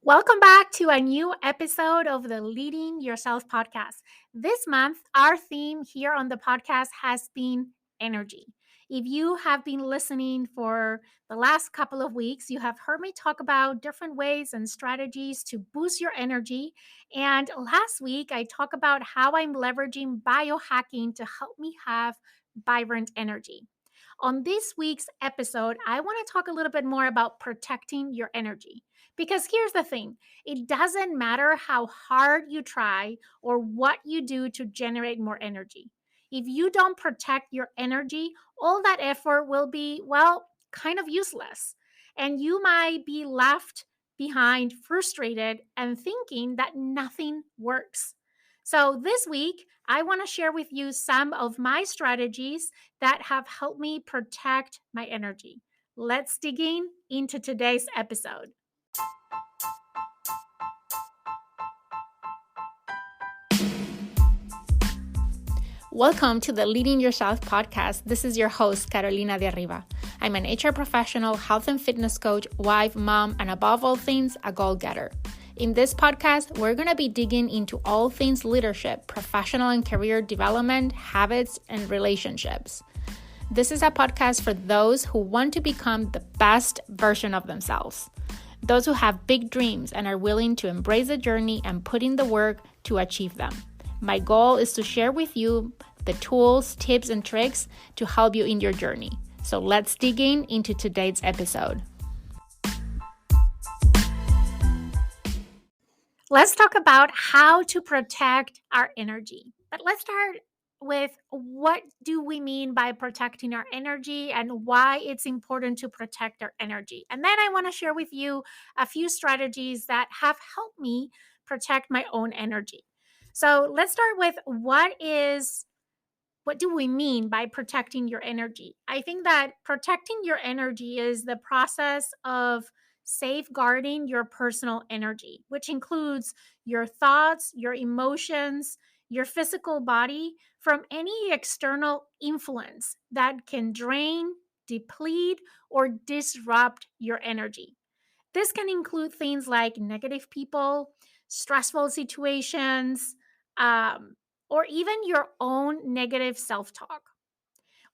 Welcome back to a new episode of the Leading Yourself podcast. This month, our theme here on the podcast has been energy. If you have been listening for the last couple of weeks, you have heard me talk about different ways and strategies to boost your energy. And last week, I talked about how I'm leveraging biohacking to help me have vibrant energy. On this week's episode, I want to talk a little bit more about protecting your energy. Because here's the thing, it doesn't matter how hard you try or what you do to generate more energy. If you don't protect your energy, all that effort will be, well, kind of useless. And you might be left behind frustrated and thinking that nothing works. So, this week, I want to share with you some of my strategies that have helped me protect my energy. Let's dig into today's episode. Welcome to the Leading Yourself podcast. This is your host, Carolina de Arriba. I'm an HR professional, health and fitness coach, wife, mom, and above all things, a goal-getter. In this podcast, we're going to be digging into all things leadership, professional and career development, habits, and relationships. This is a podcast for those who want to become the best version of themselves. Those who have big dreams and are willing to embrace the journey and put in the work to achieve them. My goal is to share with you the tools, tips, and tricks to help you in your journey. So let's dig into today's episode. Let's talk about how to protect our energy. But let's start with what do we mean by protecting our energy and why it's important to protect our energy. And then I want to share with you a few strategies that have helped me protect my own energy. So let's start with what do we mean by protecting your energy? I think that protecting your energy is the process of safeguarding your personal energy, which includes your thoughts, your emotions, your physical body from any external influence that can drain, deplete, or disrupt your energy. This can include things like negative people, stressful situations, um, or even your own negative self talk.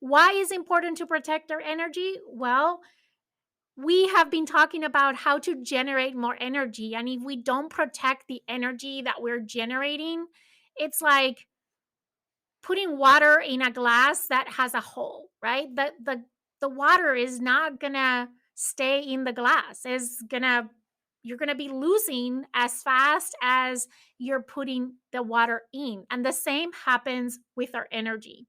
Why is it important to protect our energy? Well, we have been talking about how to generate more energy. And if we don't protect the energy that we're generating, it's like putting water in a glass that has a hole, right? The water is not gonna stay in the glass. You're gonna be losing as fast as you're putting the water in. And the same happens with our energy.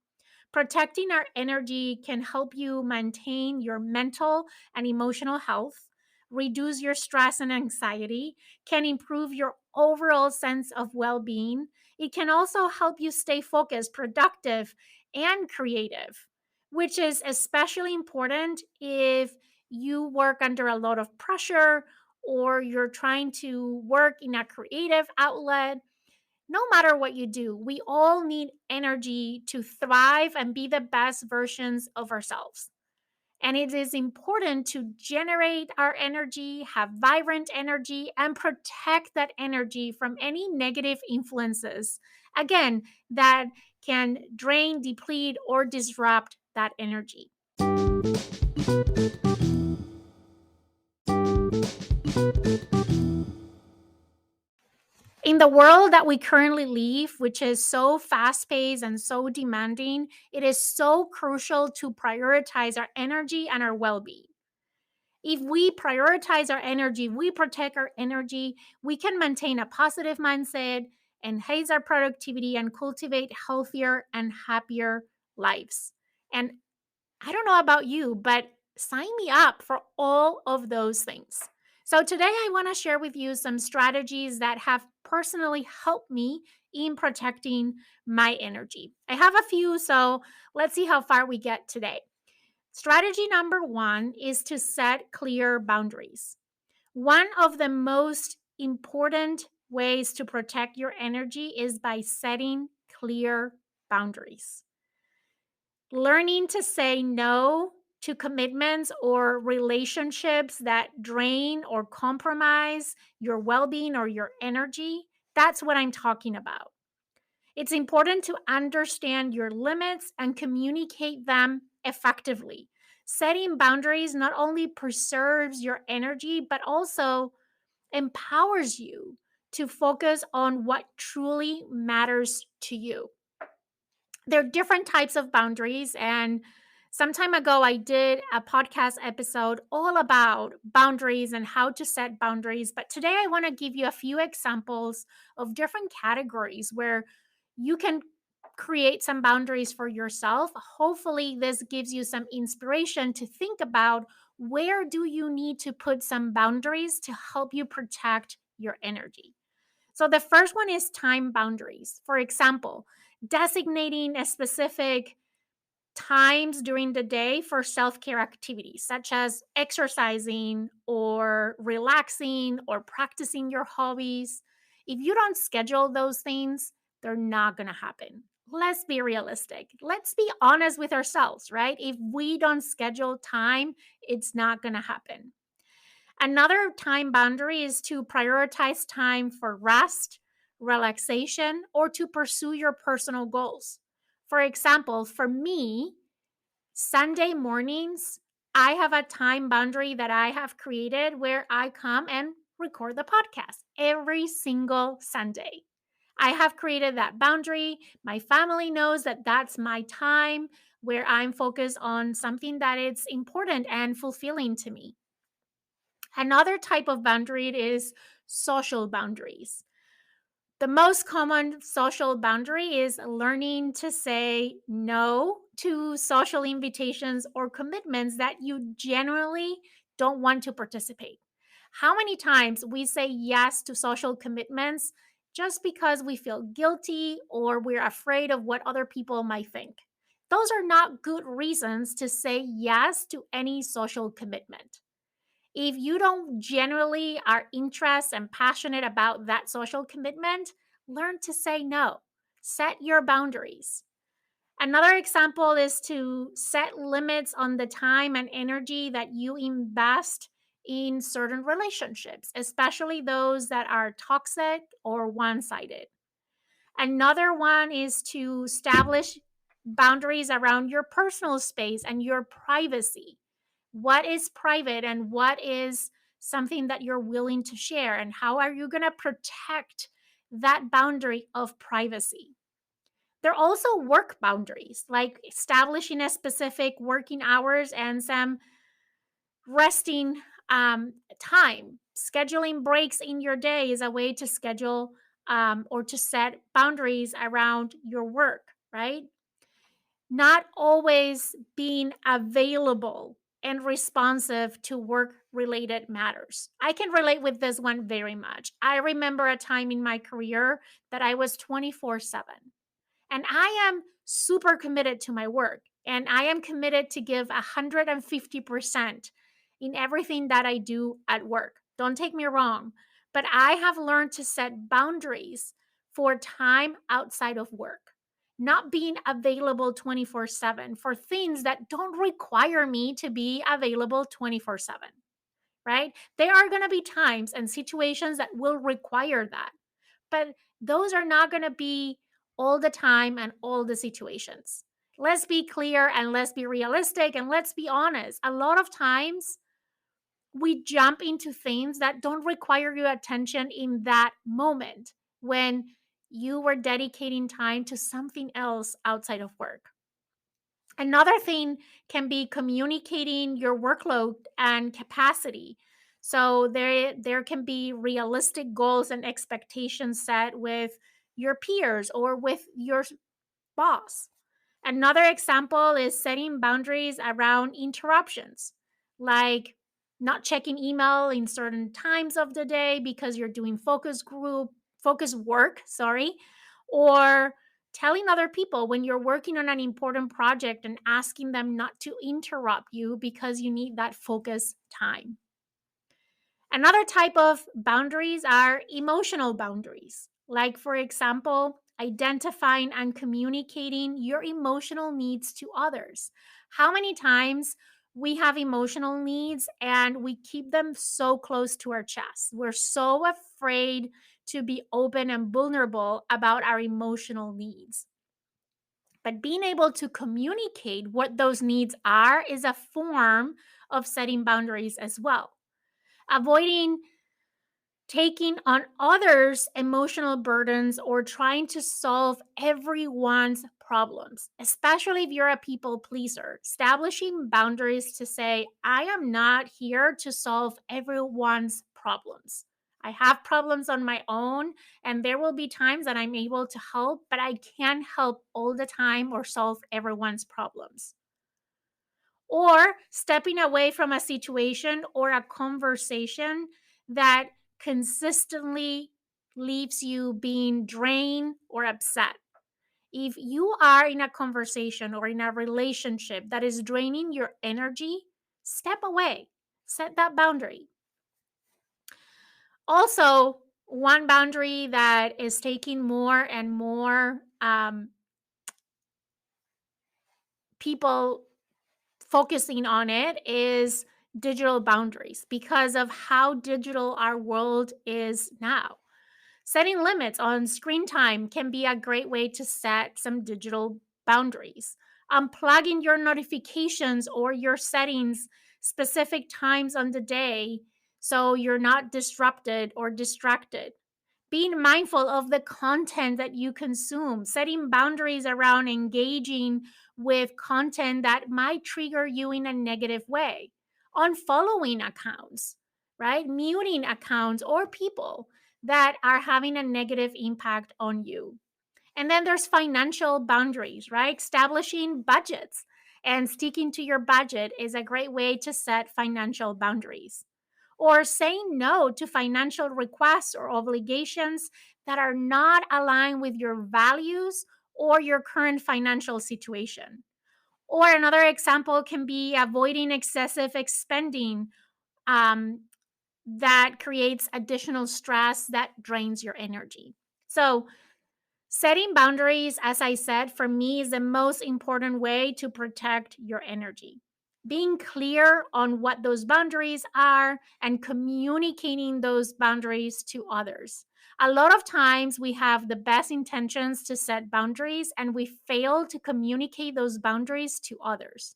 Protecting our energy can help you maintain your mental and emotional health, reduce your stress and anxiety, can improve your overall sense of well being. It can also help you stay focused, productive, and creative, which is especially important if you work under a lot of pressure or you're trying to work in a creative outlet. No matter what you do, we all need energy to thrive and be the best versions of ourselves. And it is important to generate our energy, have vibrant energy, and protect that energy from any negative influences, again, that can drain, deplete, or disrupt that energy. In the world that we currently live, which is so fast paced and so demanding, it is so crucial to prioritize our energy and our well being. If we prioritize our energy, we protect our energy, we can maintain a positive mindset, enhance our productivity, and cultivate healthier and happier lives. And I don't know about you, but sign me up for all of those things. So, today I want to share with you some strategies that have personally helped me in protecting my energy. I have a few, so let's see how far we get today. Strategy number one is to set clear boundaries. One of the most important ways to protect your energy is by setting clear boundaries. Learning to say no to commitments or relationships that drain or compromise your well being or your energy, that's what I'm talking about. It's important to understand your limits and communicate them effectively. Setting boundaries not only preserves your energy, but also empowers you to focus on what truly matters to you. There are different types of boundaries, and some time ago I did a podcast episode all about boundaries and how to set boundaries, but today I want to give you a few examples of different categories where you can create some boundaries for yourself. Hopefully this gives you some inspiration to think about where do you need to put some boundaries to help you protect your energy. So the first one is time boundaries. For example, designating a specific times during the day for self-care activities such as exercising or relaxing or practicing your hobbies. If you don't schedule those things, they're not going to happen. Let's be realistic. Let's be honest with ourselves, right? If we don't schedule time, it's not going to happen. Another time boundary is to prioritize time for rest, relaxation, or to pursue your personal goals. For example, for me, Sunday mornings, I have a time boundary that I have created where I come and record the podcast every single Sunday. I have created that boundary. My family knows that that's my time where I'm focused on something that is important and fulfilling to me. Another type of boundary is social boundaries. The most common social boundary is learning to say no to social invitations or commitments that you generally don't want to participate. How many times we say yes to social commitments just because we feel guilty or we're afraid of what other people might think? Those are not good reasons to say yes to any social commitment. If you don't generally are interested and passionate about that social commitment, learn to say no. Set your boundaries. Another example is to set limits on the time and energy that you invest in certain relationships, especially those that are toxic or one sided. Another one is to establish boundaries around your personal space and your privacy. What is private and what is something that you're willing to share? And how are you going to protect that boundary of privacy? There are also work boundaries, like establishing a specific working hours and some resting time. Scheduling breaks in your day is a way to schedule or to set boundaries around your work, right? Not always being available and responsive to work related matters. I can relate with this one very much. I remember a time in my career that I was 24/7. And I am super committed to my work and I am committed to give 150% in everything that I do at work. Don't take me wrong, but I have learned to set boundaries for time outside of work, not being available 24/7 for things that don't require me to be available 24/7, right? There are going to be times and situations that will require that, but those are not going to be all the time and all the situations. Let's be clear and let's be realistic and let's be honest. A lot of times we jump into things that don't require your attention in that moment when you were dedicating time to something else outside of work. Another thing can be communicating your workload and capacity. So there can be realistic goals and expectations set with your peers or with your boss. Another example is setting boundaries around interruptions, like not checking email in certain times of the day because you're doing focus work, sorry, or telling other people when you're working on an important project and asking them not to interrupt you because you need that focus time. Another type of boundaries are emotional boundaries, like, for example, identifying and communicating your emotional needs to others. How many times we have emotional needs and we keep them so close to our chest. We're so afraid to be open and vulnerable about our emotional needs. But being able to communicate what those needs are is a form of setting boundaries as well. Avoiding taking on others' emotional burdens or trying to solve everyone's problems, especially if you're a people pleaser. Establishing boundaries to say, I am not here to solve everyone's problems. I have problems on my own, and there will be times that I'm able to help, but I can't help all the time or solve everyone's problems. Or stepping away from a situation or a conversation that consistently leaves you being drained or upset. If you are in a conversation or in a relationship that is draining your energy, step away, set that boundary. Also, one boundary that is taking more and more people focusing on it is digital boundaries because of how digital our world is now. Setting limits on screen time can be a great way to set some digital boundaries. Unplugging your notifications or your settings specific times on the day so you're not disrupted or distracted. Being mindful of the content that you consume, setting boundaries around engaging with content that might trigger you in a negative way, unfollowing accounts, right? Muting accounts or people that are having a negative impact on you. And then there's financial boundaries, right? Establishing budgets and sticking to your budget is a great way to set financial boundaries, or saying no to financial requests or obligations that are not aligned with your values or your current financial situation. Or another example can be avoiding excessive expending um, that creates additional stress that drains your energy. So, setting boundaries, as I said, for me is the most important way to protect your energy. Being clear on what those boundaries are and communicating those boundaries to others. A lot of times we have the best intentions to set boundaries and we fail to communicate those boundaries to others.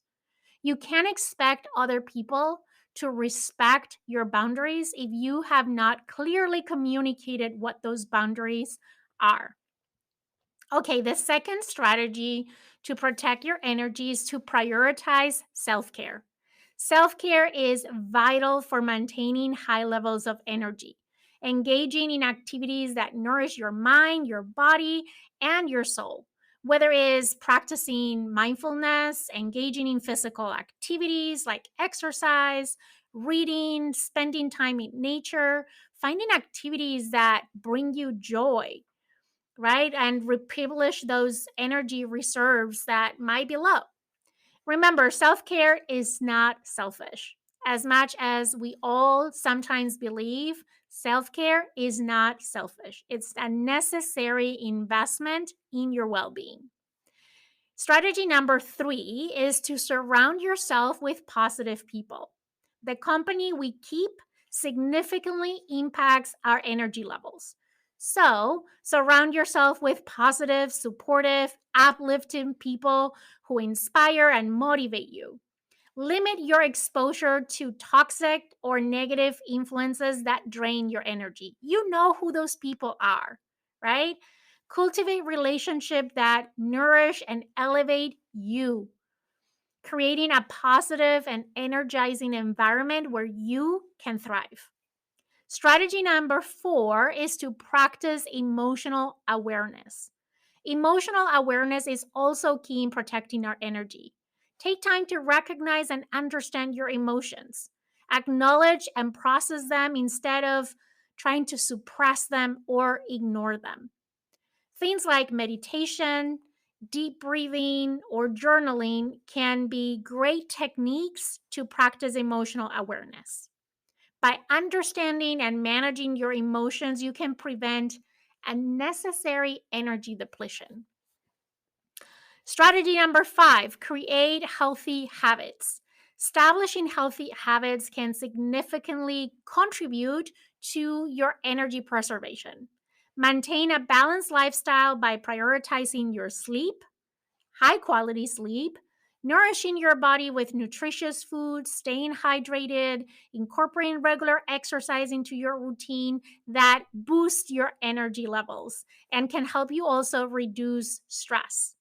You can't expect other people to respect your boundaries if you have not clearly communicated what those boundaries are. Okay, the second strategy to protect your energy is to prioritize self care. Self care is vital for maintaining high levels of energy. Engaging in activities that nourish your mind, your body, and your soul, whether it is practicing mindfulness, engaging in physical activities like exercise, reading, spending time in nature, finding activities that bring you joy, right? And replenish those energy reserves that might be low. Remember, self care is not selfish. As much as we all sometimes believe, self care is not selfish. It's a necessary investment in your well being. Strategy number 3 is to surround yourself with positive people. The company we keep significantly impacts our energy levels. So, surround yourself with positive, supportive, uplifting people who inspire and motivate you. Limit your exposure to toxic or negative influences that drain your energy. You know who those people are, right? Cultivate relationships that nourish and elevate you, creating a positive and energizing environment where you can thrive. Strategy number 4 is to practice emotional awareness. Emotional awareness is also key in protecting our energy. Take time to recognize and understand your emotions. Acknowledge and process them instead of trying to suppress them or ignore them. Things like meditation, deep breathing, or journaling can be great techniques to practice emotional awareness. By understanding and managing your emotions, you can prevent unnecessary energy depletion. Strategy number 5, create healthy habits. Establishing healthy habits can significantly contribute to your energy preservation. Maintain a balanced lifestyle by prioritizing your sleep, high quality sleep, nourishing your body with nutritious food, staying hydrated, incorporating regular exercise into your routine that boost your energy levels and can help you also reduce stress.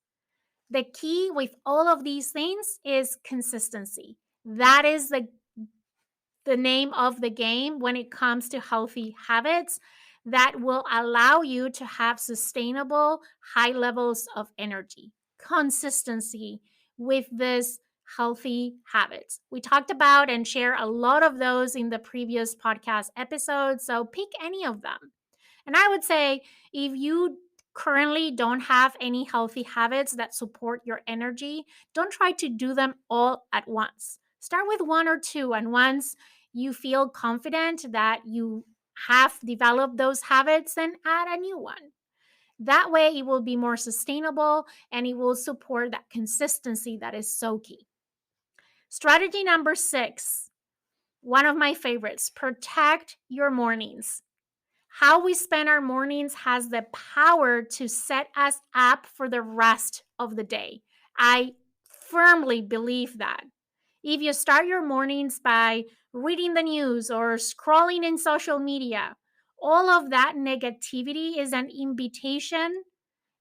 The key with all of these things is consistency. That is the name of the game when it comes to healthy habits that will allow you to have sustainable high levels of energy. Consistency with this healthy habits. We talked about and share a lot of those in the previous podcast episodes, so pick any of them. And I would say if you currently don't have any healthy habits that support your energy, don't try to do them all at once. Start with one or two, and once you feel confident that you have developed those habits, then add a new one. That way, it will be more sustainable and it will support that consistency that is so key. Strategy number 6, one of my favorites, protect your mornings. How we spend our mornings has the power to set us up for the rest of the day. I firmly believe that. If you start your mornings by reading the news or scrolling in social media, all of that negativity is an invitation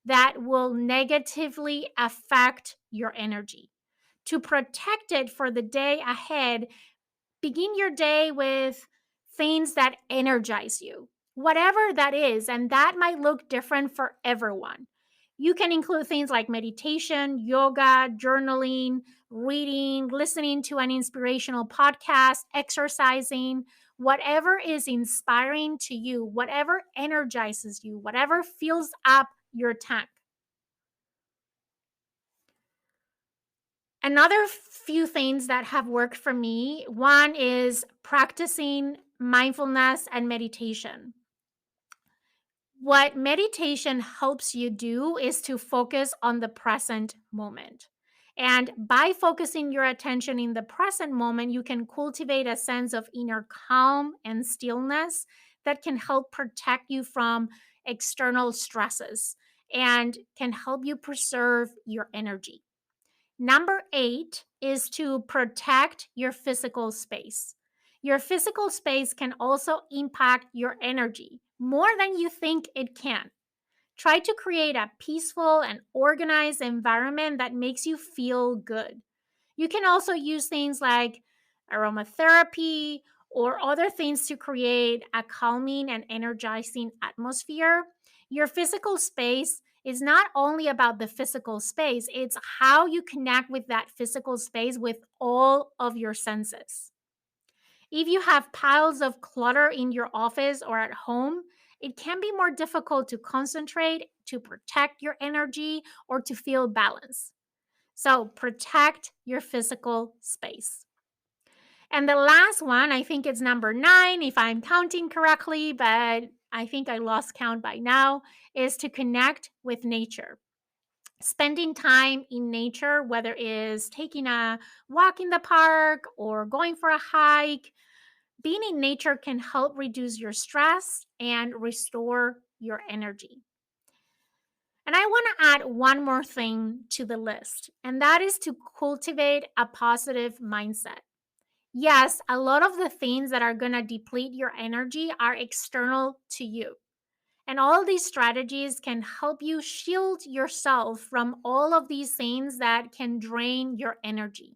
that will negatively affect your energy. To protect it for the day ahead, begin your day with things that energize you, whatever that is, and that might look different for everyone. You can include things like meditation, yoga, journaling, reading, listening to an inspirational podcast, exercising, whatever is inspiring to you, whatever energizes you, whatever fills up your tank. Another few things that have worked for me, one is practicing mindfulness and meditation. What meditation helps you do is to focus on the present moment. And by focusing your attention in the present moment, you can cultivate a sense of inner calm and stillness that can help protect you from external stresses and can help you preserve your energy. Number 8 is to protect your physical space. Your physical space can also impact your energy more than you think it can. Try to create a peaceful and organized environment that makes you feel good. You can also use things like aromatherapy or other things to create a calming and energizing atmosphere. Your physical space is not only about the physical space, it's how you connect with that physical space with all of your senses. If you have piles of clutter in your office or at home, it can be more difficult to concentrate, to protect your energy, or to feel balance. So protect your physical space. And the last one, I think it's number 9, if I'm counting correctly, but I think I lost count by now, is to connect with nature. Spending time in nature, whether it is taking a walk in the park or going for a hike, being in nature can help reduce your stress and restore your energy. And I want to add one more thing to the list, and that is to cultivate a positive mindset. Yes, a lot of the things that are going to deplete your energy are external to you. And all these strategies can help you shield yourself from all of these things that can drain your energy.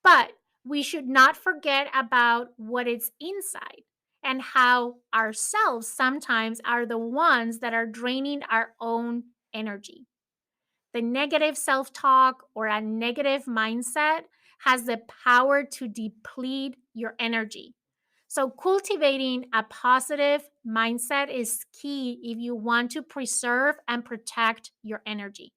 But we should not forget about what is inside and how ourselves sometimes are the ones that are draining our own energy. The negative self talk or a negative mindset has the power to deplete your energy. So, cultivating a positive mindset is key if you want to preserve and protect your energy.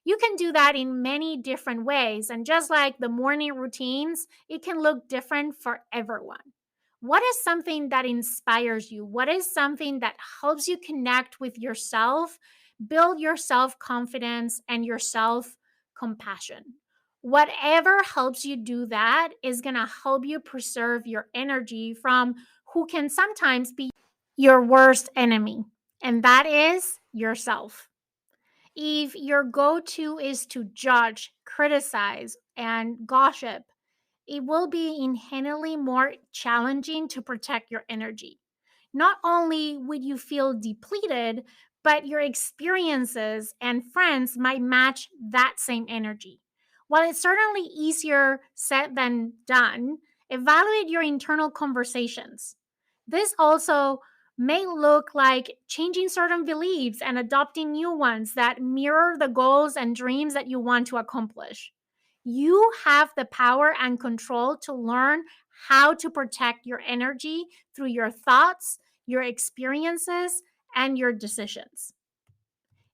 You can do that in many different ways. And just like the morning routines, it can look different for everyone. What is something that inspires you? What is something that helps you connect with yourself, build your self confidence and your self compassion? Whatever helps you do that is going to help you preserve your energy from who can sometimes be your worst enemy, and that is yourself. If your go to is to judge, criticize, and gossip, it will be inherently more challenging to protect your energy. Not only would you feel depleted, but your experiences and friends might match that same energy. While it's certainly easier said than done, evaluate your internal conversations. This also may look like changing certain beliefs and adopting new ones that mirror the goals and dreams that you want to accomplish. You have the power and control to learn how to protect your energy through your thoughts, your experiences, and your decisions.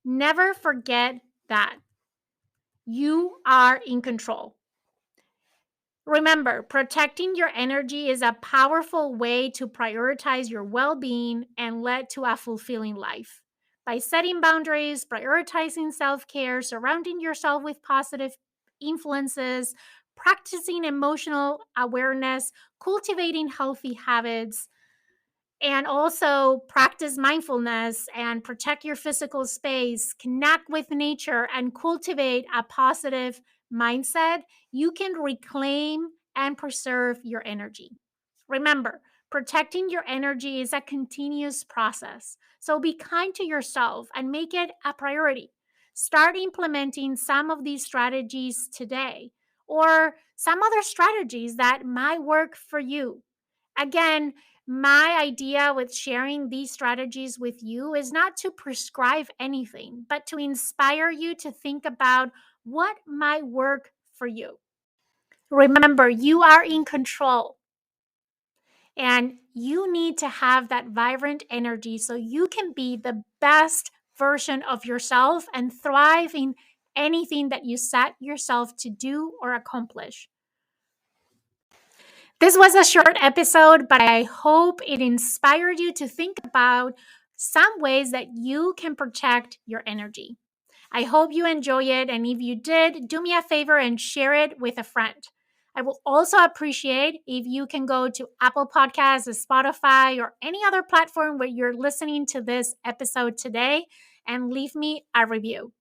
Never forget that you are in control. Remember, protecting your energy is a powerful way to prioritize your well being and lead to a fulfilling life. By setting boundaries, prioritizing self care, surrounding yourself with positive influences, practicing emotional awareness, cultivating healthy habits, and also practice mindfulness and protect your physical space, connect with nature, and cultivate a positive mindset, you can reclaim and preserve your energy. Remember, protecting your energy is a continuous process. So be kind to yourself and make it a priority. Start implementing some of these strategies today or some other strategies that might work for you. Again, my idea with sharing these strategies with you is not to prescribe anything, but to inspire you to think about what might work for you. Remember, you are in control and you need to have that vibrant energy so you can be the best version of yourself and thrive in anything that you set yourself to do or accomplish. This was a short episode, but I hope it inspired you to think about some ways that you can protect your energy. I hope you enjoy it, and if you did, do me a favor and share it with a friend. I will also appreciate if you can go to Apple Podcasts, Spotify, or any other platform where you're listening to this episode today and leave me a review.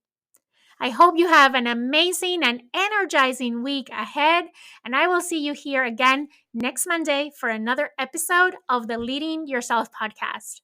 I hope you have an amazing and energizing week ahead, and I will see you here again next Monday for another episode of the Leading Yourself podcast.